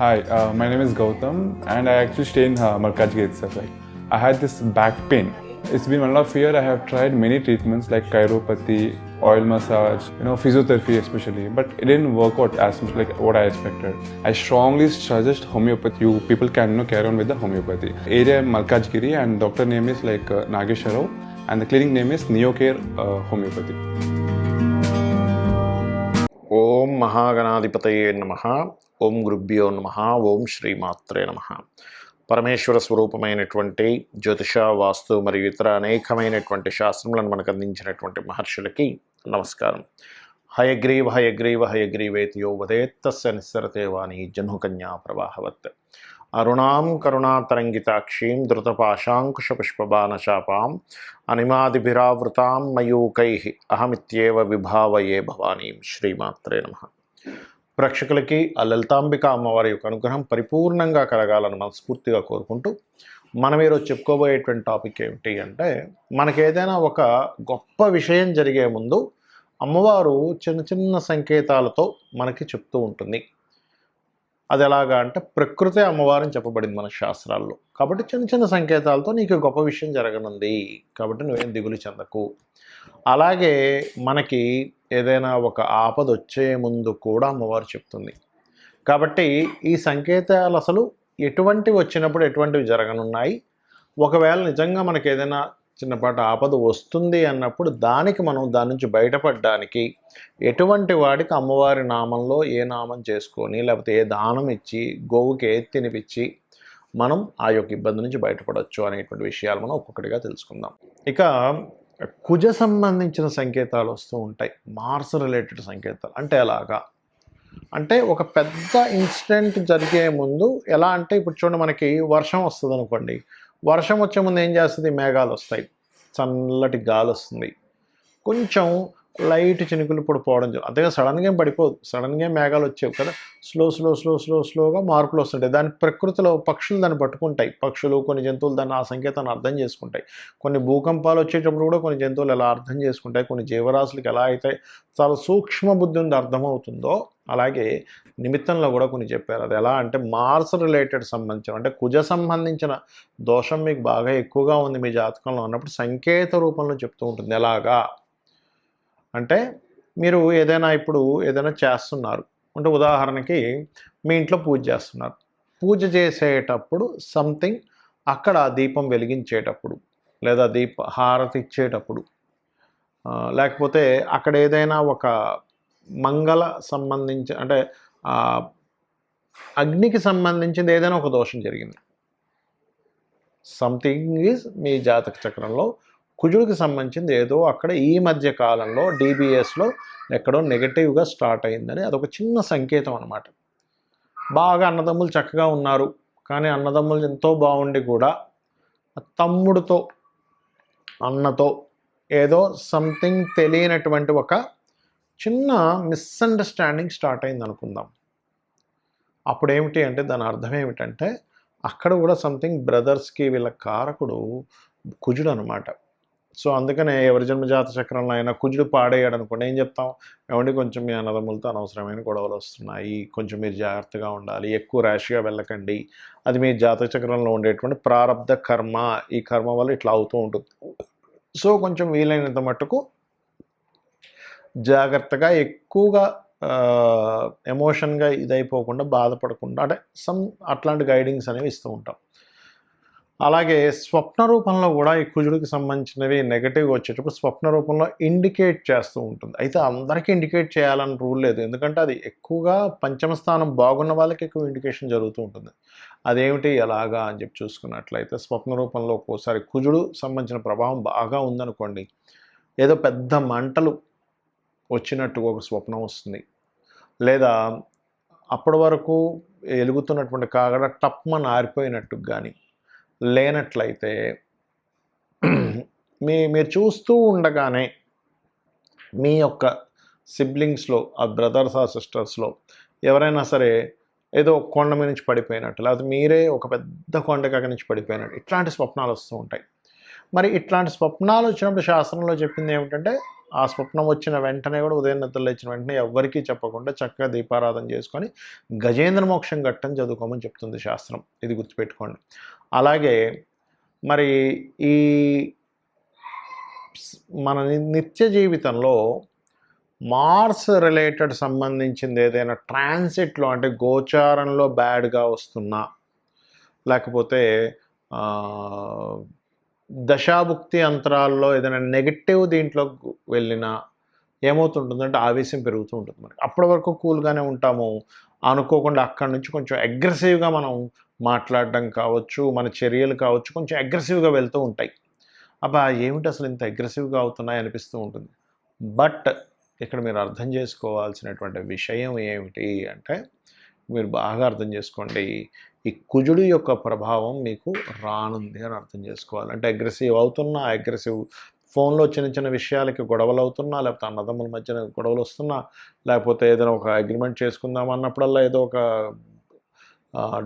Hi, my name is Gautam, and I actually stay in Malkajgiri itself. Like, I had this back pain. It's been 1.5 years. I have tried many treatments like chiropathy, oil massage, physiotherapy especially, but it didn't work out as much like what I expected. I strongly suggest homeopathy. You people can carry on with the homeopathy. Area Malkajgiri, and doctor name is like Nagesharao, and the clinic name is Neocare Homeopathy. ఓం మహాగణాధిపతయే నమః. ఓం గురుభ్యో నమః. ఓం శ్రీమాత్రే నమః. పరమేశ్వర స్వరూపమైనటువంటి జ్యోతిష, వాస్తు మరియు ఇతర అనేకమైనటువంటి శాస్త్రములను మనకు అందించినటువంటి మహర్షులకి నమస్కారం. హయగ్రీవ హయగ్రీవ హయగ్రీవేతి యో వదేత్ తస్య నిస్సరతే వాణి జహ్నుకన్యా ప్రవాహవత్. అరుణాం కరుణాతరంగితాక్షీం ధృతపాశాంకుశపుష్పబాణచాపాం అనిమాదిభిరావృతాం మయూకైః అహమిత్యేవ విభావయే భవానీం. శ్రీమాత్రే నమః. ప్రేక్షకులకి ఆ లలితాంబిక అమ్మవారి యొక్క అనుగ్రహం పరిపూర్ణంగా కలగాలని మనస్ఫూర్తిగా కోరుకుంటూ మనం ఈరోజు చెప్పుకోబోయేటువంటి టాపిక్ ఏమిటి అంటే, మనకేదైనా ఒక గొప్ప విషయం జరిగే ముందు అమ్మవారు చిన్న చిన్న సంకేతాలతో మనకి చెప్తూ ఉంటుంది. అది ఎలాగా అంటే, ప్రకృతి అమ్మవారిని చెప్పబడింది మన శాస్త్రాల్లో. కాబట్టి చిన్న చిన్న సంకేతాలతో నీకు గొప్ప విషయం జరగనుంది, కాబట్టి నువ్వేం దిగులు చెందకు. అలాగే మనకి ఏదైనా ఒక ఆపద వచ్చే ముందు కూడా అమ్మవారు చెప్తుంది. కాబట్టి ఈ సంకేతాలు అసలు ఎటువంటివి వచ్చినప్పుడు ఎటువంటివి జరగనున్నాయి, ఒకవేళ నిజంగా మనకి ఏదైనా చిన్నపాటి ఆపద వస్తుంది అన్నప్పుడు దానికి మనం దాని నుంచి బయటపడడానికి ఎటువంటి వాడికి అమ్మవారి నామంలో ఏ నామం చేసుకొని, లేకపోతే ఏ దానం ఇచ్చి, గోవుకి ఏది తినిపించి మనం ఆ యొక్క ఇబ్బంది నుంచి బయటపడవచ్చు అనేటువంటి విషయాలు మనం ఒక్కొక్కటిగా తెలుసుకుందాం. ఇక కుజ సంబంధించిన సంకేతాలు వస్తూ ఉంటాయి, మార్స్ రిలేటెడ్ సంకేతాలు. అంటే ఎలాగా అంటే, ఒక పెద్ద ఇన్సిడెంట్ జరిగే ముందు ఎలా అంటే, ఇప్పుడు చూడండి, మనకి వర్షం వస్తుంది అనుకోండి. వర్షం వచ్చే ముందు ఏం చేస్తుంది? మేఘాలు వస్తాయి, చల్లటి గాలి వస్తుంది, కొంచెం లైట్ చినుకులు పడిపోవడం. అంతేగా సడన్గా ఏం పడిపోదు, సడన్గా మేఘాలు వచ్చేవి కదా, స్లోగా మార్పులు వస్తుంటాయి. దాని ప్రకృతిలో పక్షులు దాన్ని పట్టుకుంటాయి. పక్షులు, కొన్ని జంతువులు దాన్ని ఆ సంకేతాన్ని అర్థం చేసుకుంటాయి. కొన్ని భూకంపాలు వచ్చేటప్పుడు కూడా కొన్ని జంతువులు ఎలా అర్థం చేసుకుంటాయి, కొన్ని జీవరాశులకు ఎలా అయితే చాలా సూక్ష్మ బుద్ధి ఉంది అర్థమవుతుందో, అలాగే నిమిత్తంలో కూడా కొన్ని చెప్పారు. అది ఎలా అంటే, మార్స్ రిలేటెడ్ సంబంధించిన, అంటే కుజ సంబంధించిన దోషం మీకు బాగా ఎక్కువగా ఉంది మీ జాతకంలో ఉన్నప్పుడు సంకేత రూపంలో చెప్తూ ఉంటుంది. ఎలాగా అంటే, మీరు ఏదైనా చేస్తున్నారు అంటే, ఉదాహరణకి మీ ఇంట్లో పూజ చేస్తున్నారు. పూజ చేసేటప్పుడు సంథింగ్ అక్కడ దీపం వెలిగించేటప్పుడు, లేదా హారతి ఇచ్చేటప్పుడు, లేకపోతే అక్కడ ఏదైనా ఒక మంగళ సంబంధించి, అంటే అగ్నికి సంబంధించింది ఏదైనా ఒక దోషం జరిగింది. సంథింగ్ ఈజ్ మీ జాతక చక్రంలో కుజుడికి సంబంధించింది ఏదో అక్కడ ఈ మధ్య కాలంలో DBSలో ఎక్కడో నెగటివ్గా స్టార్ట్ అయిందని అదొక చిన్న సంకేతం అన్నమాట. బాగా అన్నదమ్ములు చక్కగా ఉన్నారు, కానీ అన్నదమ్ములు ఎంతో బాగుండి కూడా తమ్ముడితో, అన్నతో ఏదో సంథింగ్ తెలియనటువంటి ఒక చిన్న మిస్అండర్స్టాండింగ్ స్టార్ట్ అయింది అనుకుందాం. అప్పుడు ఏమిటి అంటే, దాని అర్థం ఏమిటంటే, అక్కడ కూడా సంథింగ్ బ్రదర్స్కి వీళ్ళ కారకుడు కుజుడు అనమాట. సో అందుకనే ఎవరి జన్మజాత చక్రంలో అయినా కుజుడు పాడేయాడు అనుకోండి, ఏం చెప్తాం? ఏమంటే, కొంచెం మీ అన్నదమ్ములతో అనవసరమైన గొడవలు వస్తున్నాయి, కొంచెం మీరు జాగ్రత్తగా ఉండాలి, ఎక్కువ ర్యాష్గా వెళ్ళకండి, అది మీ జాతక చక్రంలో ఉండేటువంటి ప్రారబ్ధ కర్మ, ఈ కర్మ వల్ల ఇట్లా అవుతూ ఉంటుంది. సో కొంచెం వీలైనంత మట్టుకు జాగ్రత్తగా, ఎక్కువగా ఎమోషన్గా ఇదైపోకుండా, బాధపడకుండా, అంటే అట్లాంటి గైడింగ్స్ అనేవి ఇస్తూ ఉంటాం. అలాగే స్వప్న రూపంలో కూడా ఈ కుజుడికి సంబంధించినవి నెగటివ్గా వచ్చేటప్పుడు స్వప్న రూపంలో ఇండికేట్ చేస్తూ ఉంటుంది. అయితే అందరికీ ఇండికేట్ చేయాలని రూల్ లేదు, ఎందుకంటే అది ఎక్కువగా పంచమ స్థానం బాగున్న వాళ్ళకి ఎక్కువ ఇండికేషన్ జరుగుతూ ఉంటుంది. అదేమిటి, ఎలాగా అని చెప్పి చూసుకున్నట్లయితే, స్వప్న రూపంలో ఒక్కోసారి కుజుడు సంబంధించిన ప్రభావం బాగా ఉందనుకోండి, ఏదో పెద్ద మంటలు వచ్చినట్టుగా ఒక స్వప్నం వస్తుంది, లేదా అప్పటి వరకు వెలుగుతున్నటువంటి కాగడ టప్మని ఆరిపోయినట్టు కానీ లేనట్లయితే, మీరు చూస్తూ ఉండగానే మీ యొక్క సిబ్లింగ్స్లో, ఆ బ్రదర్స్ ఆ సిస్టర్స్లో ఎవరైనా సరే ఏదో కొండ మీద నుంచి పడిపోయినట్టు, లేకపోతే మీరే ఒక పెద్ద కొండకి నుంచి పడిపోయినట్టు, ఇట్లాంటి స్వప్నాలు వస్తూ ఉంటాయి. మరి ఇట్లాంటి స్వప్నాలు వచ్చినప్పుడు శాస్త్రంలో చెప్పింది ఏమిటంటే, ఆ స్వప్నం వచ్చిన వెంటనే కూడా ఉదయం నిద్ర లేచిన వెంటనే ఎవ్వరికీ చెప్పకుండా చక్కగా దీపారాధన చేసుకొని గజేంద్ర మోక్షం ఘట్టం చదువుకోమని చెప్తుంది శాస్త్రం. ఇది గుర్తుపెట్టుకోండి. అలాగే మరి ఈ మన నిత్య జీవితంలో మార్స్ రిలేటెడ్ సంబంధించింది ఏదైనా ట్రాన్సిట్లో అంటే గోచారంలో బ్యాడ్గా వస్తున్నా, లేకపోతే దశాభుక్తి అంతరాల్లో ఏదైనా నెగటివ్ దీంట్లో వెళ్ళినా ఏమవుతుంటుందంటే ఆవేశం పెరుగుతూ ఉంటుంది మనకి. అప్పటి వరకు కూల్గానే ఉంటాము, అనుకోకుండా అక్కడి నుంచి కొంచెం అగ్రెసివ్గా మనం మాట్లాడడం కావచ్చు, మన చర్యలు కావచ్చు కొంచెం అగ్రెసివ్గా వెళ్తూ ఉంటాయి. అబ్బా ఏమిటి అసలు ఇంత అగ్రెసివ్గా అవుతున్నాయి అనిపిస్తూ ఉంటుంది. బట్ ఇక్కడ మీరు అర్థం చేసుకోవాల్సినటువంటి విషయం ఏమిటి అంటే, మీరు బాగా అర్థం చేసుకోండి, ఈ కుజుడు యొక్క ప్రభావం మీకు రానుంది అని అర్థం చేసుకోవాలి. అంటే అగ్రెసివ్ అవుతున్నా, అగ్రెసివ్ ఫోన్లో చిన్న చిన్న విషయాలకి గొడవలు అవుతున్నా, లేకపోతే అన్నదమ్ముల మధ్యన గొడవలు వస్తున్నా, లేకపోతే ఏదైనా ఒక అగ్రిమెంట్ చేసుకుందాం అన్నప్పుడల్లా ఏదో ఒక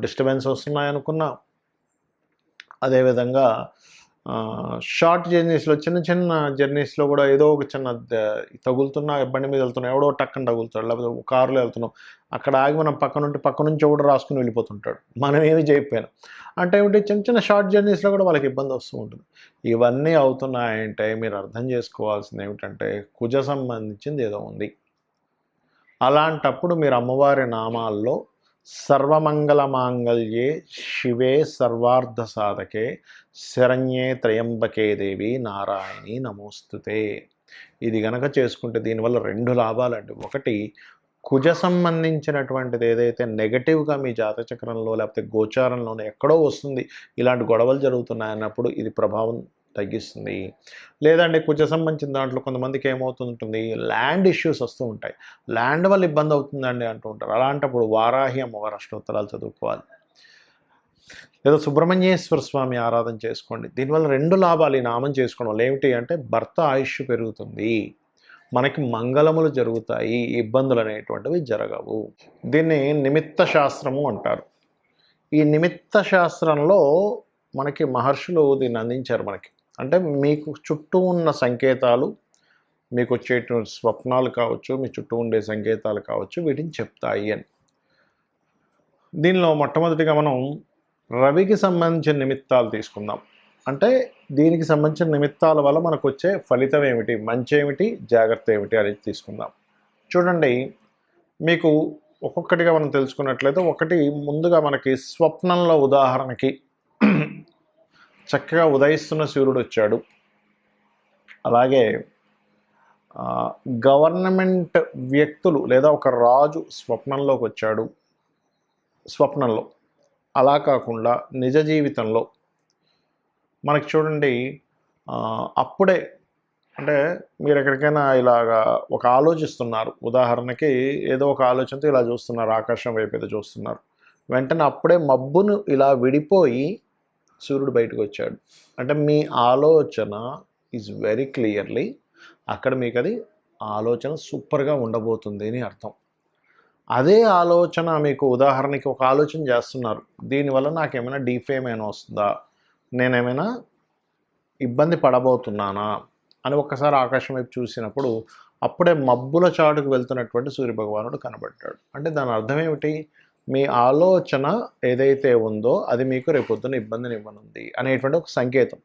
డిస్టర్బెన్స్ వస్తున్నాయనుకున్నా, అదేవిధంగా షార్ట్ జర్నీస్లో చిన్న చిన్న జర్నీస్లో కూడా ఏదో ఒక చిన్న తగులుతున్నా, బండి మీద వెళ్తున్నాం ఎవడో టక్కన తగులుతాడు, లేకపోతే కారులో వెళ్తున్నాం అక్కడ ఆగి మనం పక్క నుంచి ఎవడో రాసుకుని వెళ్ళిపోతుంటాడు, మనం ఏమి చేయకపోయినా. అంటే ఏమిటి, చిన్న చిన్న షార్ట్ జర్నీస్లో కూడా వాళ్ళకి ఇబ్బంది వస్తూ ఉంటుంది. ఇవన్నీ అవుతున్నాయంటే మీరు అర్థం చేసుకోవాల్సింది ఏమిటంటే కుజ సంబంధించింది ఏదో ఉంది. అలాంటప్పుడు మీరు అమ్మవారి నామాల్లో సర్వమంగళ మాంగళ్యే శివే సర్వార్థ సాధకే శరణ్యే త్రయంబకే దేవి నారాయణి నమోస్తుతే, ఇది గనక చేసుకుంటే దీనివల్ల 2 లాభాలండి. ఒకటి, కుజ సంబంధించినటువంటిది ఏదైతే నెగటివ్గా మీ జాతచక్రంలో లేకపోతే గోచారంలోనే ఎక్కడో వస్తుంది, ఇలాంటి గొడవలు జరుగుతున్నాయన్నప్పుడు ఇది ప్రభావం తగ్గిస్తుంది. లేదంటే కుజ సంబంధించిన దాంట్లో కొంతమందికి ఏమవుతుంటుంది, ల్యాండ్ ఇష్యూస్ వస్తూ ఉంటాయి, ల్యాండ్ వల్ల ఇబ్బంది అవుతుందండి అంటూ ఉంటారు. అలాంటప్పుడు వారాహి అమ్మవారి అష్టోత్తరాలు చదువుకోవాలి, లేదా సుబ్రహ్మణ్యేశ్వర స్వామి ఆరాధన చేసుకోండి. దీనివల్ల 2 లాభాలు ఈ నామం చేసుకోవడం వల్ల ఏమిటి అంటే, భర్త ఆయుష్ పెరుగుతుంది, మనకి మంగళములు జరుగుతాయి, ఇబ్బందులు అనేటువంటివి జరగవు. దీన్ని నిమిత్త శాస్త్రము అంటారు. ఈ నిమిత్త శాస్త్రంలో మనకి మహర్షులు దీన్ని అందించారు మనకి. అంటే మీకు చుట్టూ ఉన్న సంకేతాలు, మీకు వచ్చేటువంటి స్వప్నాలు కావచ్చు, మీ చుట్టూ ఉండే సంకేతాలు కావచ్చు, వీటిని చెప్తాయి అని. దీనిలో మొట్టమొదటిగా మనం రవికి సంబంధించిన నిమిత్తాలు తీసుకుందాం. అంటే దీనికి సంబంధించిన నిమిత్తాల వల్ల మనకు వచ్చే ఫలితం ఏమిటి, మంచి ఏమిటి, జాగ్రత్త ఏమిటి అనేది తీసుకుందాం. చూడండి, మీకు ఒక్కొక్కటిగా మనం తెలుసుకున్నట్లయితే, ఒకటి ముందుగా మనకి స్వప్నంలో ఉదాహరణకి చక్కగా ఉదయిస్తున్న సూర్యుడు వచ్చాడు, అలాగే గవర్నమెంట్ వ్యక్తులు లేదా ఒక రాజు స్వప్నంలోకి వచ్చాడు, స్వప్నంలో. అలా కాకుండా నిజ జీవితంలో మనకి చూడండి, అప్పుడే అంటే మీరు ఎక్కడికైనా ఇలాగా ఒక ఆలోచిస్తున్నారు, ఉదాహరణకి ఏదో ఒక ఆలోచనతో ఇలా చూస్తున్నారు, ఆకాశం వైపు ఏదో చూస్తున్నారు, వెంటనే అప్పుడే మబ్బును ఇలా విడిపోయి సూర్యుడు బయటకు వచ్చాడు. అంటే మీ ఆలోచన ఈజ్ వెరీ క్లియర్లీ అక్కడ మీకు అది ఆలోచన సూపర్గా ఉండబోతుంది అని అర్థం. అదే ఆలోచన మీకు ఉదాహరణకి ఒక ఆలోచన చేస్తున్నారు, దీనివల్ల నాకేమైనా డీఫేమ్ అయినా వస్తుందా, నేనేమైనా ఇబ్బంది పడబోతున్నానా అని ఒక్కసారి ఆకాశం వైపు చూసినప్పుడు అప్పుడే మబ్బుల చాటుకు వెళ్తున్నటువంటి సూర్యభగవానుడు కనబడ్డాడు. అంటే దాని అర్థం ఏమిటి, మీ ఆలోచన ఏదైతే ఉందో అది మీకు రేపొద్దున ఇబ్బందిని ఇవ్వనుంది అనేటువంటి ఒక సంకేతం.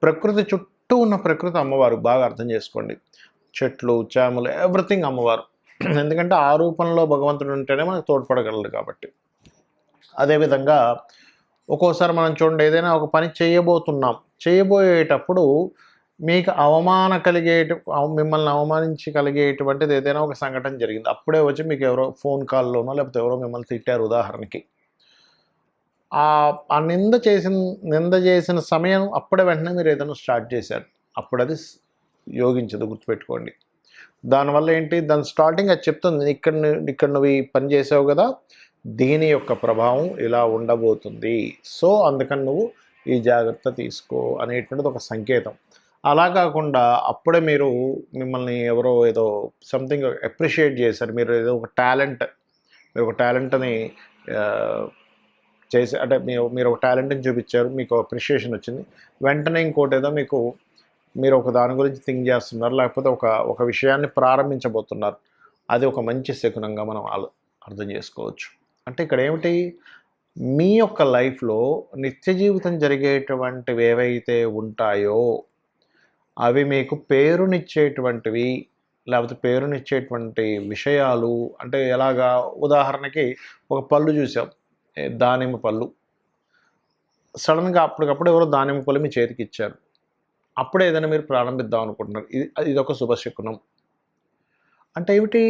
ప్రకృతి చుట్టూ ఉన్న ప్రకృతి అమ్మవారు, బాగా అర్థం చేసుకోండి, చెట్లు చేమలు ఎవ్రీథింగ్ అమ్మవారు. ఎందుకంటే ఆ రూపంలో భగవంతుడు ఉంటేనే మనకు తోడ్పడగలరు కాబట్టి. అదేవిధంగా ఒక్కోసారి మనం చూడండి, ఏదైనా ఒక పని చేయబోయేటప్పుడు మీకు మిమ్మల్ని అవమానించి కలిగేటువంటిది ఏదైనా ఒక సంఘటన జరిగింది, అప్పుడే వచ్చి మీకు ఎవరో ఫోన్ కాల్లోనో లేకపోతే ఎవరో మిమ్మల్ని తిట్టారు ఉదాహరణకి, ఆ నింద చేసిన సమయం అప్పుడే వెంటనే మీరు ఏదైనా స్టార్ట్ చేశారు, అప్పుడు అది యోగించదు, గుర్తుపెట్టుకోండి. దానివల్ల ఏంటి, దాని స్టార్టింగ్ అది చెప్తుంది, ఇక్కడ నువ్వు ఈ పని చేసావు కదా, దీని యొక్క ప్రభావం ఇలా ఉండబోతుంది, సో అందుకని నువ్వు ఈ జాగ్రత్త తీసుకో అనేటువంటిది ఒక సంకేతం. అలా కాకుండా అప్పుడే మిమ్మల్ని ఎవరో ఏదో సంథింగ్ అప్రిషియేట్ చేశారు, మీరు ఒక టాలెంట్ని అంటే మీరు ఒక టాలెంట్ని చూపించారు, మీకు అప్రిషియేషన్ వచ్చింది, వెంటనే ఇంకోటి ఏదో మీకు మీరు ఒక దాని గురించి థింక్ చేస్తున్నారు, లేకపోతే ఒక విషయాన్ని ప్రారంభించబోతున్నారు. అది ఒక మంచి శకునంగా మనం అర్థం చేసుకోవచ్చు. అంటే ఇక్కడ ఏమిటి, మీ యొక్క లైఫ్లో నిత్య జీవితం జరిగేటువంటివి ఏవైతే ఉంటాయో అవి మీకు పేరునిచ్చేటువంటివి, లేకపోతే పేరునిచ్చేటువంటి విషయాలు. అంటే ఎలాగా, ఉదాహరణకి ఒక పళ్ళు చూసాం, దానిమ్మ పళ్ళు. సడన్గా అప్పటికప్పుడు ఎవరో దానిమ్మ పళ్ళు మీ చేతికి ఇచ్చారు. అప్పుడే ఏదైనా మీరు ప్రారంభిద్దాం అనుకుంటున్నారు. ఇదొక శుభశకునం. అంటే ఏమిటి,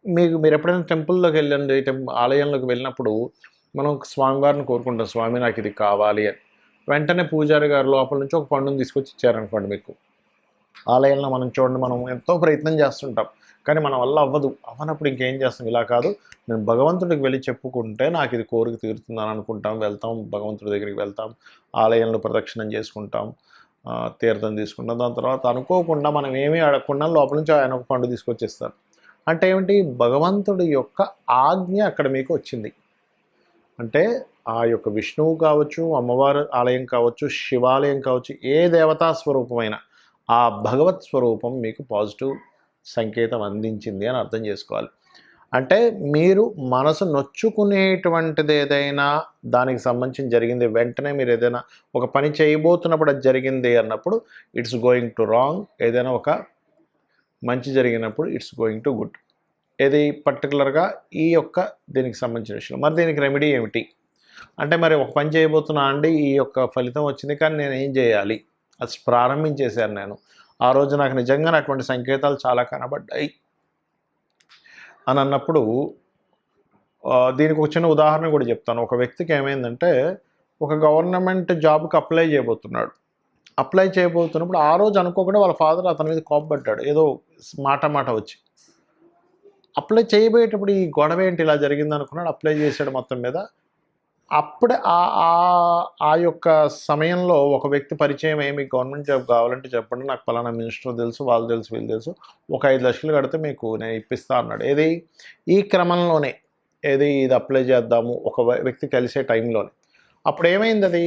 మీరు ఎప్పుడైనా టెంపుల్లోకి వెళ్ళండి, ఆలయంలోకి వెళ్ళినప్పుడు మనం స్వామివారిని కోరుకుంటాం, స్వామి నాకు ఇది కావాలి అని. వెంటనే పూజారి గారు లోపల నుంచి ఒక పండుని తీసుకొచ్చి ఇచ్చారనుకోండి మీకు. ఆలయంలో మనం చూడండి, మనం ఎంతో ప్రయత్నం చేస్తుంటాం, కానీ మన వల్ల అవ్వనప్పుడు ఇంకేం చేస్తాం, ఇలా కాదు, నేను భగవంతుడికి వెళ్ళి చెప్పుకుంటే నాకు ఇది కోరిక తీరుతుందని అనుకుంటాం, వెళ్తాం, భగవంతుడి దగ్గరికి వెళ్తాం, ఆలయంలో ప్రదక్షిణం చేసుకుంటాం, తీర్థం తీసుకుంటాం. దాని తర్వాత అనుకోకుండా మనం ఏమీ అడగకుండా లోపల నుంచి ఆయన ఒక పండు తీసుకొచ్చేస్తారు. అంటే ఏమిటి, భగవంతుడి యొక్క ఆజ్ఞ అక్కడ మీకు వచ్చింది. అంటే ఆ యొక్క విష్ణువు కావచ్చు, అమ్మవారి ఆలయం కావచ్చు, శివాలయం కావచ్చు, ఏ దేవతా స్వరూపమైన ఆ భగవత్ స్వరూపం మీకు పాజిటివ్ సంకేతం అందించింది అని అర్థం చేసుకోవాలి. అంటే మీరు మనసు నొచ్చుకునేటువంటిది ఏదైనా దానికి సంబంధించి జరిగింది, వెంటనే మీరు ఏదైనా ఒక పని చేయబోతున్నప్పుడు అది జరిగింది అన్నప్పుడు ఇట్స్ గోయింగ్ టు రాంగ్. ఏదైనా ఒక మంచి జరిగినప్పుడు ఇట్స్ గోయింగ్ టు గుడ్. ఏది పర్టికులర్గా ఈ యొక్క దీనికి సంబంధించిన విషయం. మరి దీనికి రెమెడీ ఏమిటి అంటే, మరి ఒక పని చేయబోతున్నా అండి, ఈ యొక్క ఫలితం వచ్చింది, కానీ నేను ఏం చేయాలి, అది ప్రారంభించేశాను నేను, ఆ రోజు నాకు నిజంగానే అటువంటి సంకేతాలు చాలా కనబడ్డాయి అని అన్నప్పుడు దీనికి ఒక చిన్న ఉదాహరణ కూడా చెప్తాను. ఒక వ్యక్తికి ఏమైందంటే, ఒక గవర్నమెంట్ జాబ్కి అప్లై చేయబోతున్నప్పుడు ఆ రోజు అనుకోకుండా వాళ్ళ ఫాదర్ అతని మీద కోపపడ్డాడు, ఏదో మాట వచ్చి. అప్లై చేయబోయేటప్పుడు ఈ గొడవ ఏంటి ఇలా జరిగింది అనుకున్నాడు, అప్లై చేశాడు మొత్తం మీద. అప్పుడే ఆ యొక్క సమయంలో ఒక వ్యక్తి పరిచయం, మీకు గవర్నమెంట్ జాబ్ కావాలంటే చెప్పండి, నాకు పలానా మినిస్టర్ తెలుసు, వాళ్ళు తెలుసు, వీళ్ళు తెలుసు, ఒక 5 లక్షలు కడితే మీకు నేను ఇప్పిస్తా అన్నాడు. ఈ క్రమంలోనే ఇది అప్లై చేద్దాము ఒక వ్యక్తి కలిసే టైంలోనే. అప్పుడు ఏమైంది,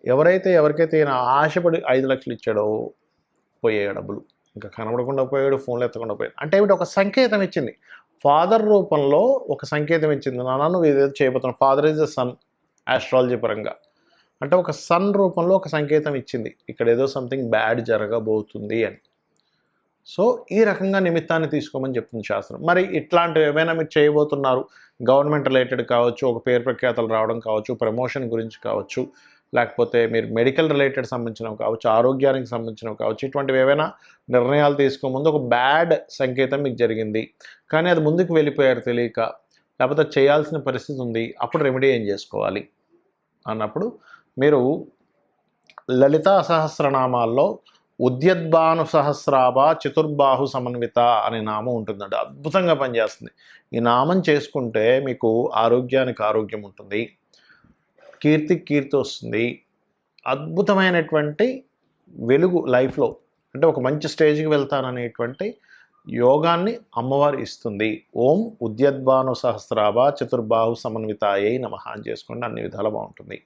ఎవరికైతే ఈయన ఆశపడి 5 లక్షలు ఇచ్చాడో పోయాయి డబ్బులు, ఇంకా కనబడకుండా పోయాడు, ఫోన్లు ఎత్తకుండా పోయాడు. అంటే ఏమిటి, ఒక సంకేతం ఇచ్చింది, ఫాదర్ రూపంలో ఒక సంకేతం ఇచ్చింది, నాన్న నువ్వు ఏదైతే చేయబోతున్నావు. Father is the sun astrology పరంగా, అంటే ఒక సన్ రూపంలో ఒక సంకేతం ఇచ్చింది, ఇక్కడ ఏదో సంథింగ్ బ్యాడ్ జరగబోతుంది అని. సో ఈ రకంగా నిమిత్తాన్ని తీసుకోమని చెప్తుంది శాస్త్రం. మరి ఇట్లాంటివి ఏమైనా మీరు చేయబోతున్నారు, గవర్నమెంట్ రిలేటెడ్ కావచ్చు, ఒక పేరు ప్రఖ్యాతలు రావడం కావచ్చు, ప్రమోషన్ గురించి కావచ్చు, లేకపోతే మీరు మెడికల్ రిలేటెడ్ సంబంధించినవి కావచ్చు, ఆరోగ్యానికి సంబంధించినవి కావచ్చు, ఇటువంటివి ఏవైనా నిర్ణయాలు తీసుకోముందు ఒక బ్యాడ్ సంకేతం మీకు జరిగింది, కానీ అది ముందుకు వెళ్ళిపోయారు తెలియక, లేకపోతే చేయాల్సిన పరిస్థితి ఉంది, అప్పుడు రెమెడీ ఏం చేసుకోవాలి అన్నప్పుడు మీరు లలితా సహస్రనామాల్లో ఉద్యద్భాను సహస్రాభ చతుర్బాహు సమన్విత అనే నామం ఉంటుందండి, అద్భుతంగా పనిచేస్తుంది. ఈ నామం చేసుకుంటే మీకు ఆరోగ్యానికి ఆరోగ్యం ఉంటుంది, కీర్తి వస్తుంది, అద్భుతమైనటువంటి వెలుగు లైఫ్లో, అంటే ఒక మంచి స్టేజ్కి వెళ్తాననేటువంటి యోగాన్ని అమ్మవారు ఇస్తుంది. ఓం ఉద్యద్భాను సహస్రాభ చతుర్బాహు సమన్వితాయై నమః అని చేసుకోండి, అన్ని విధాలు బాగుంటుంది.